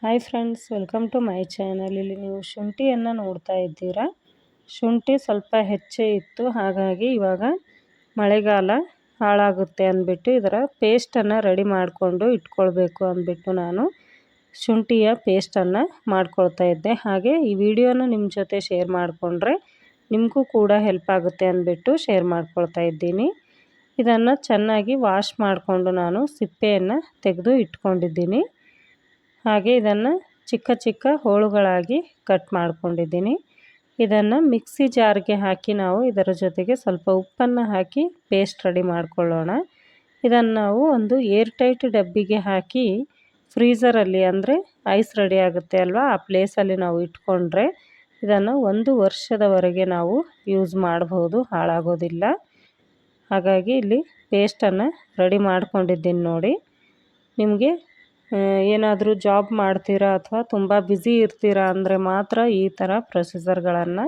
Hi friends, welcome to my channel. ಇಲ್ಲಿ ನೀವು ಶುಂಠಿಯನ್ನು ನೋಡ್ತಾ ಇದ್ದೀರಾ. ಶುಂಠಿ ಸ್ವಲ್ಪ ಹೆಚ್ಚೇ ಇತ್ತು, ಹಾಗಾಗಿ ಇವಾಗ ಮಳೆಗಾಲ ಹಾಳಾಗುತ್ತೆ ಅಂದ್ಬಿಟ್ಟು ಇದರ ಪೇಸ್ಟನ್ನು ರೆಡಿ ಮಾಡಿಕೊಂಡು ಇಟ್ಕೊಳ್ಬೇಕು ಅಂದ್ಬಿಟ್ಟು ನಾನು ಶುಂಠಿಯ ಪೇಸ್ಟನ್ನು ಮಾಡ್ಕೊಳ್ತಾ ಇದ್ದೆ. ಹಾಗೆ ಈ ವಿಡಿಯೋನ ನಿಮ್ಮ ಜೊತೆ ಶೇರ್ ಮಾಡಿಕೊಂಡ್ರೆ ನಿಮಗೂ ಕೂಡ ಹೆಲ್ಪ್ ಆಗುತ್ತೆ ಅಂದ್ಬಿಟ್ಟು ಶೇರ್ ಮಾಡ್ಕೊಳ್ತಾ ಇದ್ದೀನಿ. ಇದನ್ನು ಚೆನ್ನಾಗಿ ವಾಶ್ ಮಾಡಿಕೊಂಡು ನಾನು ಸಿಪ್ಪೆಯನ್ನು ತೆಗೆದು ಇಟ್ಕೊಂಡಿದ್ದೀನಿ. ಹಾಗೆ ಇದನ್ನು ಚಿಕ್ಕ ಚಿಕ್ಕ ಹೋಳುಗಳಾಗಿ ಕಟ್ ಮಾಡ್ಕೊಂಡಿದ್ದೀನಿ. ಇದನ್ನು ಮಿಕ್ಸಿ ಜಾರ್ಗೆ ಹಾಕಿ ನಾವು ಇದರ ಜೊತೆಗೆ ಸ್ವಲ್ಪ ಉಪ್ಪನ್ನು ಹಾಕಿ ಪೇಸ್ಟ್ ರೆಡಿ ಮಾಡ್ಕೊಳ್ಳೋಣ. ಇದನ್ನು ನಾವು ಒಂದು ಏರ್ ಟೈಟ್ ಡಬ್ಬಿಗೆ ಹಾಕಿ ಫ್ರೀಝರಲ್ಲಿ, ಅಂದರೆ ಐಸ್ ರೆಡಿ ಆಗುತ್ತೆ ಅಲ್ವಾ, ಆ ಪ್ಲೇಸಲ್ಲಿ ನಾವು ಇಟ್ಕೊಂಡ್ರೆ ಇದನ್ನು 1 ವರ್ಷದವರೆಗೆ ನಾವು ಯೂಸ್ ಮಾಡ್ಬೋದು, ಹಾಳಾಗೋದಿಲ್ಲ. ಹಾಗಾಗಿ ಇಲ್ಲಿ ಪೇಸ್ಟನ್ನು ರೆಡಿ ಮಾಡ್ಕೊಂಡಿದ್ದೀನಿ ನೋಡಿ. ನಿಮಗೆ ಏನಾದರೂ ಜಾಬ್ ಮಾಡ್ತೀರಾ ಅಥವಾ ತುಂಬ ಬ್ಯುಸಿ ಇರ್ತೀರಾ ಅಂದರೆ ಮಾತ್ರ ಈ ಥರ ಪ್ರೊಸೀಜರ್ಗಳನ್ನು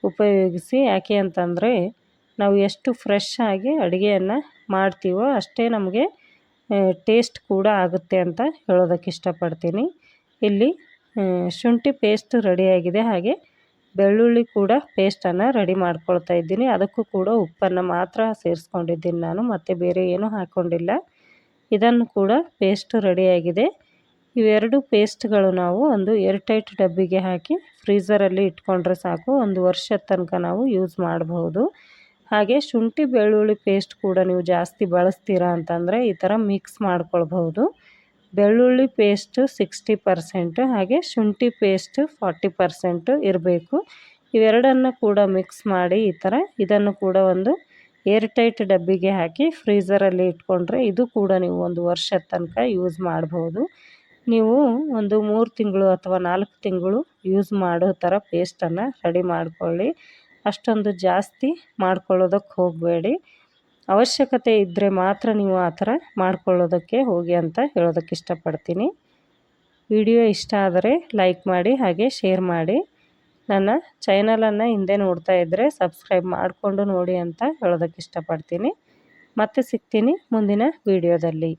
ಉಪಯೋಗಿಸಿ. ಯಾಕೆ ಅಂತಂದರೆ ನಾವು ಎಷ್ಟು ಫ್ರೆಶ್ ಆಗಿ ಅಡುಗೆಯನ್ನು ಮಾಡ್ತೀವೋ ಅಷ್ಟೇ ನಮಗೆ ಟೇಸ್ಟ್ ಕೂಡ ಆಗುತ್ತೆ ಅಂತ ಹೇಳೋದಕ್ಕೆ ಇಷ್ಟಪಡ್ತೀನಿ. ಇಲ್ಲಿ ಶುಂಠಿ ಪೇಸ್ಟ್ ರೆಡಿಯಾಗಿದೆ. ಹಾಗೆ ಬೆಳ್ಳುಳ್ಳಿ ಕೂಡ ಪೇಸ್ಟನ್ನು ರೆಡಿ ಮಾಡ್ಕೊಳ್ತಾ ಇದ್ದೀನಿ. ಅದಕ್ಕೂ ಕೂಡ ಉಪ್ಪನ್ನು ಮಾತ್ರ ಸೇರಿಸ್ಕೊಂಡಿದ್ದೀನಿ ನಾನು, ಮತ್ತು ಬೇರೆ ಏನೂ ಹಾಕ್ಕೊಂಡಿಲ್ಲ. ಇದನ್ನು ಕೂಡ ಪೇಸ್ಟ್ ರೆಡಿಯಾಗಿದೆ. ಇವೆರಡು ಪೇಸ್ಟ್ಗಳು ನಾವು ಒಂದು ಏರ್ ಟೈಟ್ ಡಬ್ಬಿಗೆ ಹಾಕಿ ಫ್ರೀಝರಲ್ಲಿ ಇಟ್ಕೊಂಡ್ರೆ ಸಾಕು, 1 ವರ್ಷದ ತನಕ ನಾವು ಯೂಸ್ ಮಾಡಬಹುದು. ಹಾಗೆ ಶುಂಠಿ ಬೆಳ್ಳುಳ್ಳಿ ಪೇಸ್ಟ್ ಕೂಡ ನೀವು ಜಾಸ್ತಿ ಬಳಸ್ತೀರಾ ಅಂತಂದರೆ ಈ ಥರ ಮಿಕ್ಸ್ ಮಾಡ್ಕೊಳ್ಬಹುದು. ಬೆಳ್ಳುಳ್ಳಿ ಪೇಸ್ಟ್ 60%, ಹಾಗೆ ಶುಂಠಿ ಪೇಸ್ಟ್ 40% ಇರಬೇಕು. ಇವೆರಡನ್ನು ಕೂಡ ಮಿಕ್ಸ್ ಮಾಡಿ ಈ ಥರ ಇದನ್ನು ಕೂಡ ಒಂದು ಏರ್ ಟೈಟ್ ಡಬ್ಬಿಗೆ ಹಾಕಿ ಫ್ರೀಝರಲ್ಲಿ ಇಟ್ಕೊಂಡ್ರೆ ಇದು ಕೂಡ ನೀವು 1 ವರ್ಷದ ತನಕ ಯೂಸ್ ಮಾಡ್ಬೋದು. ನೀವು ಒಂದು 3 ತಿಂಗಳು ಅಥವಾ 4 ತಿಂಗಳು ಯೂಸ್ ಮಾಡೋ ಥರ ಪೇಸ್ಟನ್ನು ರೆಡಿ ಮಾಡ್ಕೊಳ್ಳಿ. ಅಷ್ಟೊಂದು ಜಾಸ್ತಿ ಮಾಡ್ಕೊಳ್ಳೋದಕ್ಕೆ ಹೋಗಬೇಡಿ. ಅವಶ್ಯಕತೆ ಇದ್ದರೆ ಮಾತ್ರ ನೀವು ಆ ಥರ ಮಾಡ್ಕೊಳ್ಳೋದಕ್ಕೆ ಹೋಗಿ ಅಂತ ಹೇಳೋದಕ್ಕೆ ಇಷ್ಟಪಡ್ತೀನಿ. ವಿಡಿಯೋ ಇಷ್ಟ ಆದರೆ ಲೈಕ್ ಮಾಡಿ, ಹಾಗೆ ಶೇರ್ ಮಾಡಿ. ನನ್ನ ಚಾನಲನ್ನು ಹಿಂದೆ ನೋಡ್ತಾ ಇದ್ದರೆ ಸಬ್ಸ್ಕ್ರೈಬ್ ಮಾಡಿಕೊಂಡು ನೋಡಿ ಅಂತ ಹೇಳೋದಕ್ಕೆ ಇಷ್ಟಪಡ್ತೀನಿ. ಮತ್ತೆ ಸಿಗ್ತೀನಿ ಮುಂದಿನ ವಿಡಿಯೋದಲ್ಲಿ.